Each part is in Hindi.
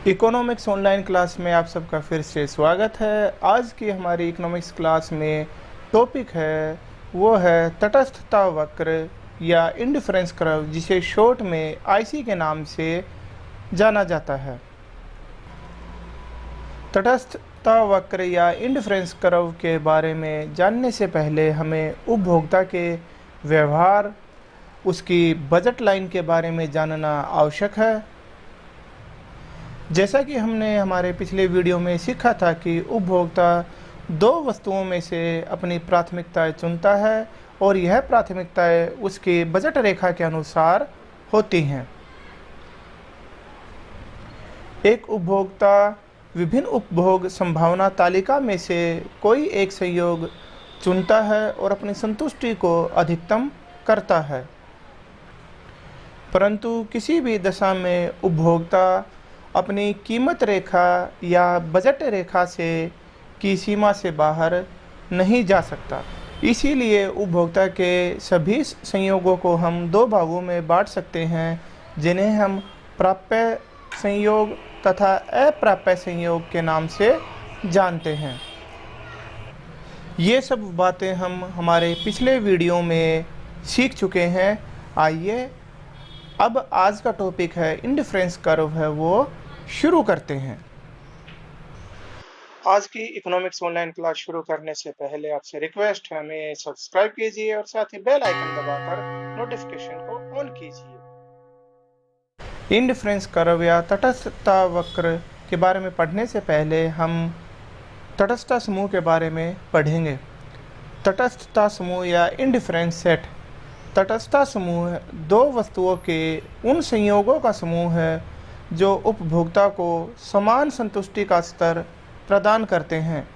इकोनॉमिक्स ऑनलाइन क्लास में आप सबका फिर से स्वागत है। आज की हमारी इकोनॉमिक्स क्लास में टॉपिक है वो है तटस्थता वक्र या इंडिफरेंस कर्व, जिसे शॉर्ट में आईसी के नाम से जाना जाता है। तटस्थता वक्र या इंडिफरेंस कर्व के बारे में जानने से पहले हमें उपभोक्ता के व्यवहार, उसकी बजट लाइन के बारे में जानना आवश्यक है। जैसा कि हमने हमारे पिछले वीडियो में सीखा था कि उपभोक्ता दो वस्तुओं में से अपनी प्राथमिकताएं चुनता है और यह प्राथमिकताएं उसकी बजट रेखा के अनुसार होती हैं। एक उपभोक्ता विभिन्न उपभोग संभावना तालिका में से कोई एक संयोग चुनता है और अपनी संतुष्टि को अधिकतम करता है, परंतु किसी भी दशा में उपभोक्ता अपनी कीमत रेखा या बजट रेखा की सीमा से बाहर नहीं जा सकता। इसीलिए उपभोक्ता के सभी संयोगों को हम दो भागों में बांट सकते हैं, जिन्हें हम प्राप्य संयोग तथा अप्राप्य संयोग के नाम से जानते हैं। ये सब बातें हम हमारे पिछले वीडियो में सीख चुके हैं। आइए अब आज का टॉपिक है इंडिफरेंस कर्व है, वो शुरू करते हैं। आज की इकोनॉमिक्स ऑनलाइन क्लास शुरू करने से पहले आपसे रिक्वेस्ट है, हमें सब्सक्राइब कीजिए और साथ ही बेल आइकन दबाकर नोटिफिकेशन को ऑन कीजिए। इंडिफरेंस कर्व या तटस्थता वक्र के बारे में पढ़ने से पहले हम तटस्थता समूह के बारे में पढ़ेंगे। तटस्थता समूह या इंडिफरेंस सेट। तटस्थता समूह दो वस्तुओं के उन संयोगों का समूह है जो उपभोक्ता को समान संतुष्टि का स्तर प्रदान करते हैं।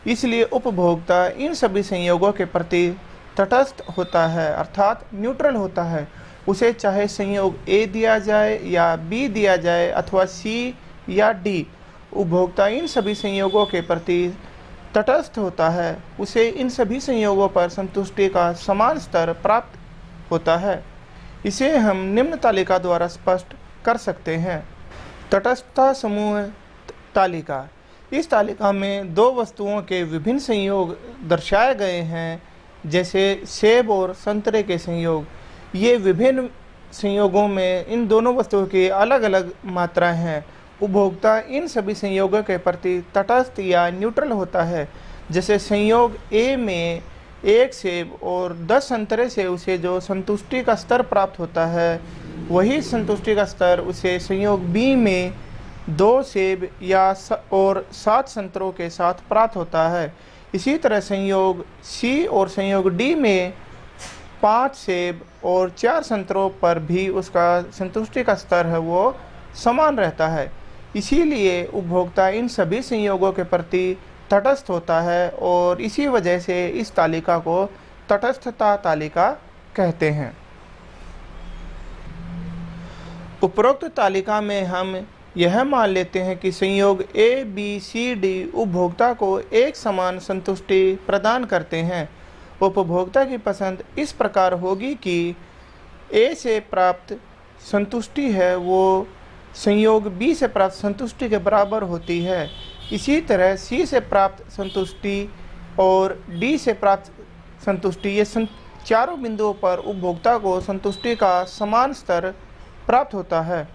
इसलिए उपभोक्ता इन सभी संयोगों के प्रति तटस्थ होता है, अर्थात न्यूट्रल होता है। उसे चाहे संयोग ए दिया जाए या बी दिया जाए अथवा सी या डी, उपभोक्ता इन सभी संयोगों के प्रति तटस्थ होता है। उसे इन सभी संयोगों पर संतुष्टि का समान स्तर प्राप्त होता है। इसे हम निम्न तालिका द्वारा स्पष्ट कर सकते हैं। तटस्थता समूह तालिका। इस तालिका में दो वस्तुओं के विभिन्न संयोग दर्शाए गए हैं, जैसे सेब और संतरे के संयोग। ये विभिन्न संयोगों में इन दोनों वस्तुओं की अलग अलग मात्राएं हैं। उपभोक्ता इन सभी संयोगों के प्रति तटस्थ या न्यूट्रल होता है। जैसे संयोग ए में 1 सेब और 10 संतरे से उसे जो संतुष्टि का स्तर प्राप्त होता है, वही संतुष्टि का स्तर उसे संयोग बी में 2 सेब और 7 संतरों के साथ प्राप्त होता है। इसी तरह संयोग सी और संयोग डी में 5 सेब और 4 संतरों पर भी उसका संतुष्टि का स्तर है वो समान रहता है। इसीलिए उपभोक्ता इन सभी संयोगों के प्रति तटस्थ होता है और इसी वजह से इस तालिका को तटस्थता तालिका कहते हैं। उपरोक्त तालिका में हम यह मान लेते हैं कि संयोग ए बी सी डी उपभोक्ता को एक समान संतुष्टि प्रदान करते हैं। उपभोक्ता की पसंद इस प्रकार होगी कि ए से प्राप्त संतुष्टि है वो संयोग बी से प्राप्त संतुष्टि के बराबर होती है। इसी तरह सी से प्राप्त संतुष्टि और डी से प्राप्त संतुष्टि, ये चारों बिंदुओं पर उपभोक्ता को संतुष्टि का समान स्तर प्राप्त होता है।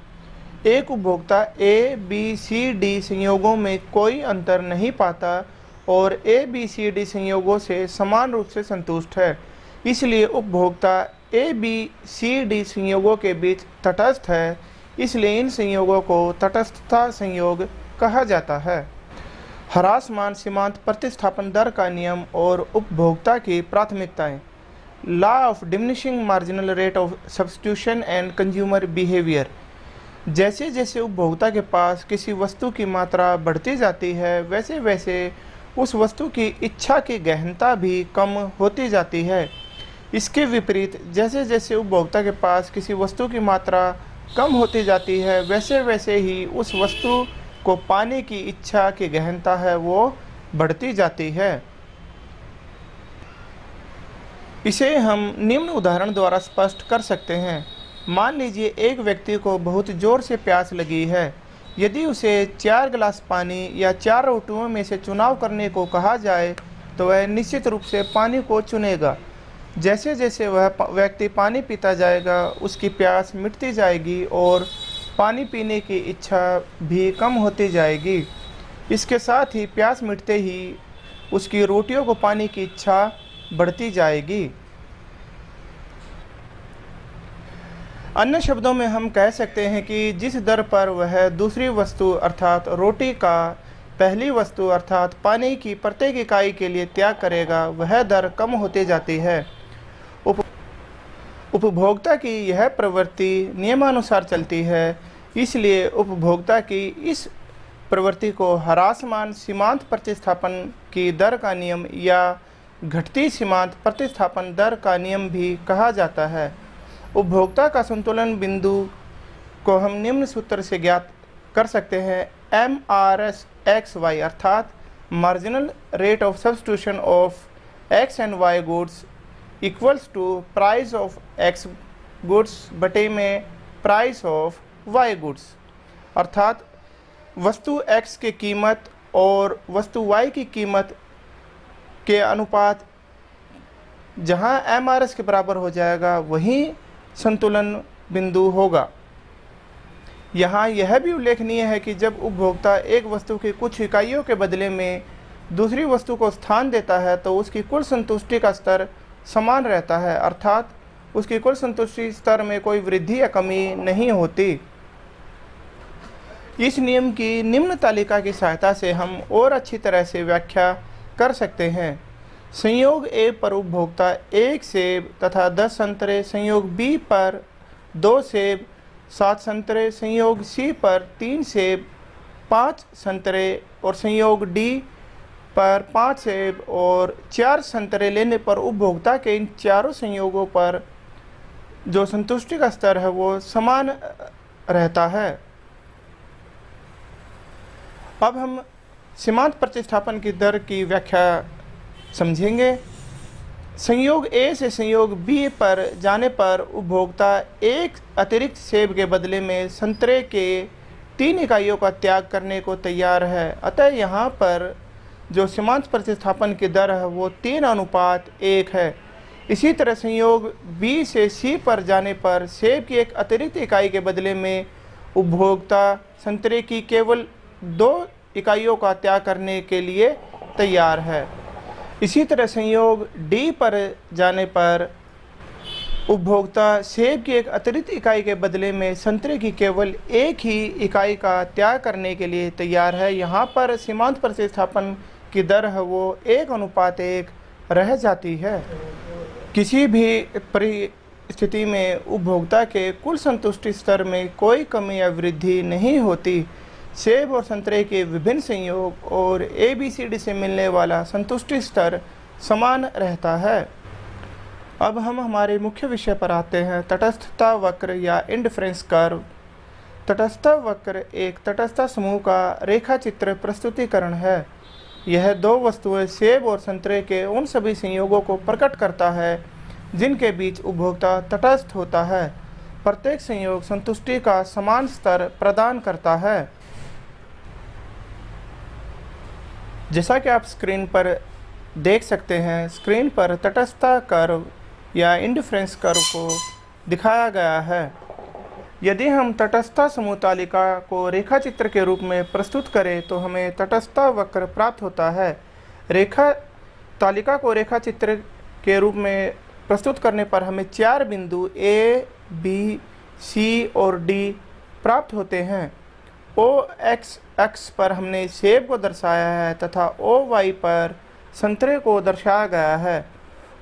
एक उपभोक्ता ए बी सी डी संयोगों में कोई अंतर नहीं पाता और ए बी सी डी संयोगों से समान रूप से संतुष्ट है। इसलिए उपभोक्ता ए बी सी डी संयोगों के बीच तटस्थ है। इसलिए इन संयोगों को तटस्थता संयोग कहा जाता है। ह्रासमान सीमांत प्रतिस्थापन दर का नियम और उपभोक्ता की प्राथमिकताएं। Law of diminishing marginal rate of substitution and consumer behaviour. जैसे जैसे उपभोक्ता के पास किसी वस्तु की मात्रा बढ़ती जाती है, वैसे वैसे उस वस्तु की इच्छा की गहनता भी कम होती जाती है। इसके विपरीत जैसे जैसे उपभोक्ता के पास किसी वस्तु की मात्रा कम होती जाती है, वैसे वैसे ही उस वस्तु को पाने की इच्छा की गहनता है वो बढ़ती जाती है। इसे हम निम्न उदाहरण द्वारा स्पष्ट कर सकते हैं। मान लीजिए एक व्यक्ति को बहुत जोर से प्यास लगी है। यदि उसे 4 गिलास पानी या 4 रोटियों में से चुनाव करने को कहा जाए तो वह निश्चित रूप से पानी को चुनेगा। जैसे जैसे वह व्यक्ति पानी पीता जाएगा, उसकी प्यास मिटती जाएगी और पानी पीने की इच्छा भी कम होती जाएगी। इसके साथ ही प्यास मिटते ही उसकी रोटियों को पाने की इच्छा बढ़ती जाएगी। अन्य शब्दों में हम कह सकते हैं कि जिस दर पर वह दूसरी वस्तु अर्थात रोटी का पहली वस्तु अर्थात पानी की प्रत्येक इकाई के लिए त्याग करेगा, वह दर कम होती जाती है। उपभोक्ता की यह प्रवृत्ति नियमानुसार चलती है, इसलिए उपभोक्ता की इस प्रवृत्ति को ह्रासमान सीमांत प्रतिस्थापन की दर का नियम या घटती सीमांत प्रतिस्थापन दर का नियम भी कहा जाता है। उपभोक्ता का संतुलन बिंदु को हम निम्न सूत्र से ज्ञात कर सकते हैं। MRS(XY) अर्थात marginal rate of substitution of X and Y goods equals to price of X goods बटे में प्राइस ऑफ Y गुड्स, अर्थात वस्तु X की कीमत और वस्तु Y की कीमत के अनुपात जहां MRS के बराबर हो जाएगा वहीं संतुलन बिंदु होगा। यहाँ यह भी उल्लेखनीय है कि जब उपभोक्ता एक वस्तु की कुछ इकाइयों के बदले में दूसरी वस्तु को स्थान देता है तो उसकी कुल संतुष्टि का स्तर समान रहता है, अर्थात उसकी कुल संतुष्टि स्तर में कोई वृद्धि या कमी नहीं होती। इस नियम की निम्न तालिका की सहायता से हम और अच्छी तरह से व्याख्या कर सकते हैं। संयोग ए पर उपभोक्ता 1 सेब तथा 10 संतरे, संयोग बी पर 2 सेब 7 संतरे, संयोग सी पर 3 सेब 5 संतरे और संयोग डी पर 5 सेब और 4 संतरे लेने पर उपभोक्ता के इन चारों संयोगों पर जो संतुष्टि का स्तर है वो समान रहता है। अब हम सीमांत प्रतिस्थापन की दर की व्याख्या समझेंगे। संयोग ए से संयोग बी पर जाने पर उपभोक्ता एक अतिरिक्त सेब के बदले में संतरे के 3 इकाइयों का त्याग करने को तैयार है। अतः यहाँ पर जो सीमांत प्रतिस्थापन की दर है वो 3:1 है। इसी तरह संयोग बी से सी पर जाने पर सेब की एक अतिरिक्त इकाई के बदले में उपभोक्ता संतरे की केवल 2 इकाइयों का त्याग करने के लिए तैयार है। इसी तरह संयोग डी पर जाने पर उपभोक्ता सेब की एक अतिरिक्त इकाई के बदले में संतरे की केवल एक ही इकाई का त्याग करने के लिए तैयार है। यहाँ पर सीमांत प्रतिस्थापन की दर है वो 1:1 रह जाती है। किसी भी परिस्थिति में उपभोक्ता के कुल संतुष्टि स्तर में कोई कमी या वृद्धि नहीं होती। सेब और संतरे के विभिन्न संयोग और ABCD से मिलने वाला संतुष्टि स्तर समान रहता है। अब हम हमारे मुख्य विषय पर आते हैं, तटस्थता वक्र या इंडिफरेंस कर्व। तटस्थता वक्र एक तटस्थता समूह का रेखाचित्र प्रस्तुतिकरण है। यह 2 वस्तुएं सेब और संतरे के उन सभी संयोगों को प्रकट करता है जिनके बीच उपभोक्ता तटस्थ होता है। प्रत्येक संयोग संतुष्टि का समान स्तर प्रदान करता है। जैसा कि आप स्क्रीन पर देख सकते हैं, स्क्रीन पर तटस्थता कर्व या इंडिफरेंस कर्व को दिखाया गया है। यदि हम तटस्थता समूह तालिका को रेखाचित्र के रूप में प्रस्तुत करें तो हमें तटस्थता वक्र प्राप्त होता है। रेखा तालिका को रेखाचित्र के रूप में प्रस्तुत करने पर हमें 4 बिंदु A, B, C और D प्राप्त होते हैं। OX अक्ष पर हमने सेब को दर्शाया है तथा OY पर संतरे को दर्शाया गया है।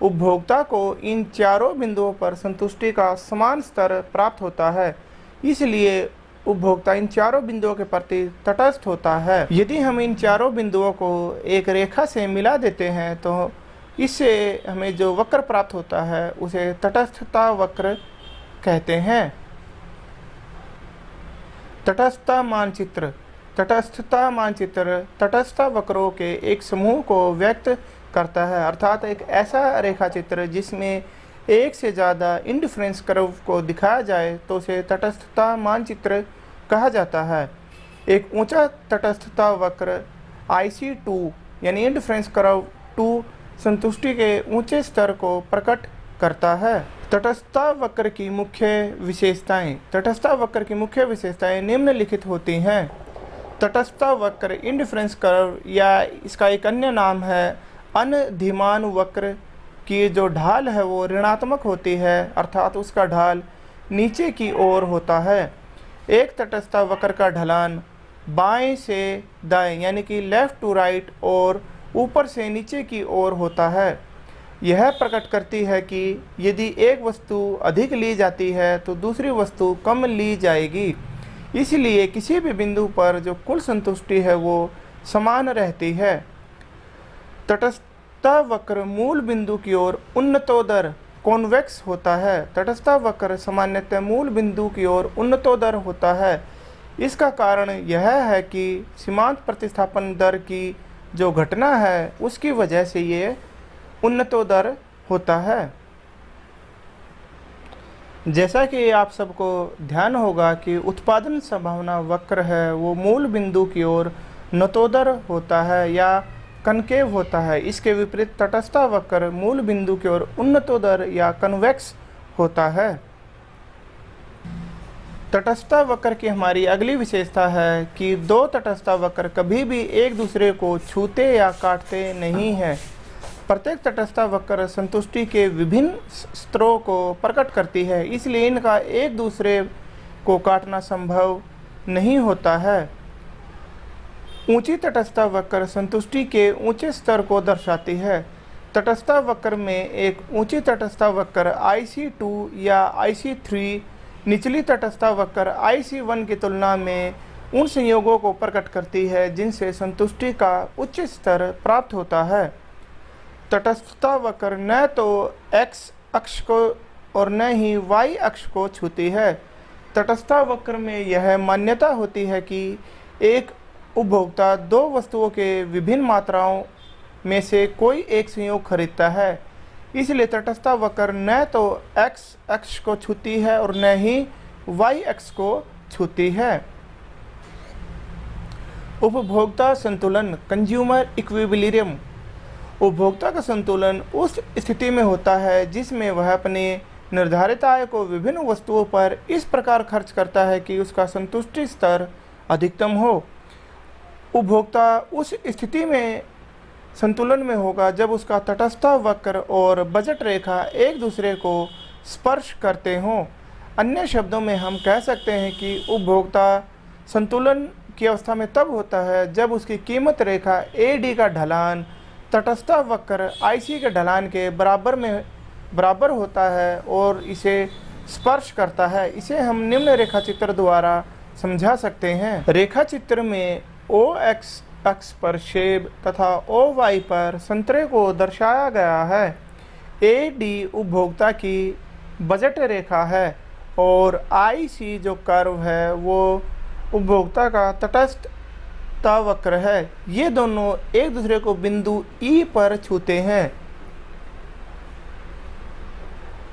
उपभोक्ता को इन चारों बिंदुओं पर संतुष्टि का समान स्तर प्राप्त होता है, इसलिए उपभोक्ता इन चारों बिंदुओं के प्रति तटस्थ होता है। यदि हम इन चारों बिंदुओं को एक रेखा से मिला देते हैं तो इससे हमें जो वक्र प्राप्त होता है उसे तटस्थता वक्र कहते हैं। तटस्थता मानचित्र। तटस्थता मानचित्र तटस्थता वक्रों के एक समूह को व्यक्त करता है, अर्थात एक ऐसा रेखाचित्र जिसमें एक से ज़्यादा इंडिफरेंस कर्व को दिखाया जाए तो उसे तटस्थता मानचित्र कहा जाता है। एक ऊंचा तटस्थता वक्र IC2 यानी इंडिफरेंस कर्व 2 संतुष्टि के ऊंचे स्तर को प्रकट करता है। तटस्थता वक्र की मुख्य विशेषताएं। तटस्थता वक्र की मुख्य विशेषताएं निम्नलिखित होती हैं। तटस्थता वक्र इंडिफरेंस कर्व या इसका एक अन्य नाम है अनधिमान वक्र की जो ढाल है वो ऋणात्मक होती है, अर्थात उसका ढाल नीचे की ओर होता है। एक तटस्थता वक्र का ढलान बाएं से दाएं यानी कि लेफ्ट टू राइट और ऊपर से नीचे की ओर होता है। यह प्रकट करती है कि यदि एक वस्तु अधिक ली जाती है तो दूसरी वस्तु कम ली जाएगी, इसलिए किसी भी बिंदु पर जो कुल संतुष्टि है वो समान रहती है। तटस्थता वक्र मूल बिंदु की ओर उन्नतोदर कॉन्वेक्स होता है। तटस्थता वक्र सामान्यतः मूल बिंदु की ओर उन्नतोदर होता है। इसका कारण यह है कि सीमांत प्रतिस्थापन दर की जो घटना है उसकी वजह से ये उन्नतोदर होता है। जैसा कि आप सबको ध्यान होगा कि उत्पादन संभावना वक्र है वो मूल बिंदु की ओर नतोदर होता है या कनकेव होता है। इसके विपरीत तटस्थता वक्र मूल बिंदु की ओर उन्नतोदर या कन्वेक्स होता है। तटस्थता वक्र की हमारी अगली विशेषता है कि दो तटस्थता वक्र कभी भी एक दूसरे को छूते या काटते नहीं हैं। प्रत्येक तटस्थता वक्र संतुष्टि के विभिन्न स्तरों को प्रकट करती है, इसलिए इनका एक दूसरे को काटना संभव नहीं होता है। ऊंची तटस्थता वक्र संतुष्टि के ऊंचे स्तर को दर्शाती है। तटस्थता वक्र में एक ऊंची तटस्थता वक्र IC2 या IC3 निचली तटस्थता वक्र IC1 की तुलना में उन संयोगों को प्रकट करती है जिनसे संतुष्टि का उच्च स्तर प्राप्त होता है। तटस्थता वक्र न तो x अक्ष को और न ही y अक्ष को छूती है। तटस्थता वक्र में यह मान्यता होती है कि एक उपभोक्ता दो वस्तुओं के विभिन्न मात्राओं में से कोई एक संयोग खरीदता है, इसलिए तटस्थता वक्र न तो x अक्ष को छूती है और न ही y अक्ष को छूती है। उपभोक्ता संतुलन कंज्यूमर इक्विलिब्रियम। उपभोक्ता का संतुलन उस स्थिति में होता है जिसमें वह अपने निर्धारित आय को विभिन्न वस्तुओं पर इस प्रकार खर्च करता है कि उसका संतुष्टि स्तर अधिकतम हो। उपभोक्ता उस स्थिति में संतुलन में होगा जब उसका तटस्थता वक्र और बजट रेखा एक दूसरे को स्पर्श करते हों। अन्य शब्दों में हम कह सकते हैं कि उपभोक्ता संतुलन की अवस्था में तब होता है जब उसकी कीमत रेखा AD का ढलान तटस्थता वक्र IC के ढलान के बराबर होता है और इसे स्पर्श करता है। इसे हम निम्न रेखा चित्र द्वारा समझा सकते हैं। रेखा चित्र में OX अक्ष पर सेब तथा OY पर संतरे को दर्शाया गया है। AD उपभोक्ता की बजट रेखा है और IC जो कर्व है वो उपभोक्ता का तटस्थता वक्र है। ये दोनों एक दूसरे को बिंदु E पर छूते हैं,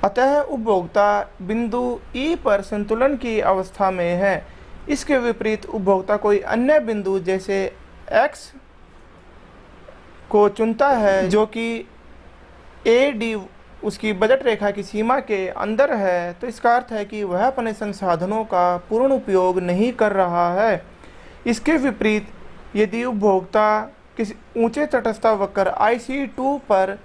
अतः उपभोक्ता बिंदु E पर संतुलन की अवस्था में है। इसके विपरीत उपभोक्ता कोई अन्य बिंदु जैसे X को चुनता है जो कि AD उसकी बजट रेखा की सीमा के अंदर है, तो इसका अर्थ है कि वह अपने संसाधनों का पूर्ण उपयोग नहीं कर रहा है। इसके विपरीत यदि उपभोक्ता किसी ऊंचे तटस्थता वक्र IC2 पर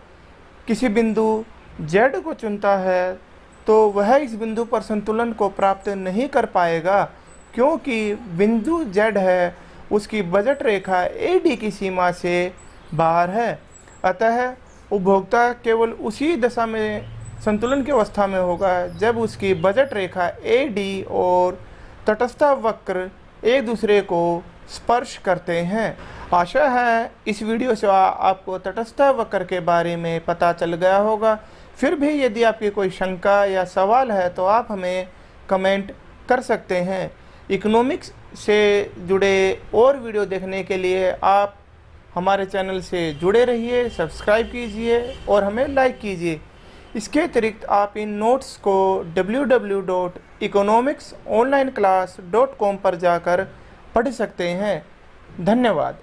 किसी बिंदु Z को चुनता है तो वह इस बिंदु पर संतुलन को प्राप्त नहीं कर पाएगा, क्योंकि बिंदु Z है उसकी बजट रेखा AD की सीमा से बाहर है। अतः उपभोक्ता केवल उसी दशा में संतुलन की अवस्था में होगा जब उसकी बजट रेखा AD और तटस्थता वक्र एक दूसरे को स्पर्श करते हैं। आशा है इस वीडियो से आपको तटस्थता वक्र के बारे में पता चल गया होगा। फिर भी यदि आपकी कोई शंका या सवाल है तो आप हमें कमेंट कर सकते हैं। इकोनॉमिक्स से जुड़े और वीडियो देखने के लिए आप हमारे चैनल से जुड़े रहिए, सब्सक्राइब कीजिए और हमें लाइक कीजिए। इसके अतिरिक्त आप इन नोट्स को www.economicsonlineclass.com पर जाकर पढ़ सकते हैं। धन्यवाद।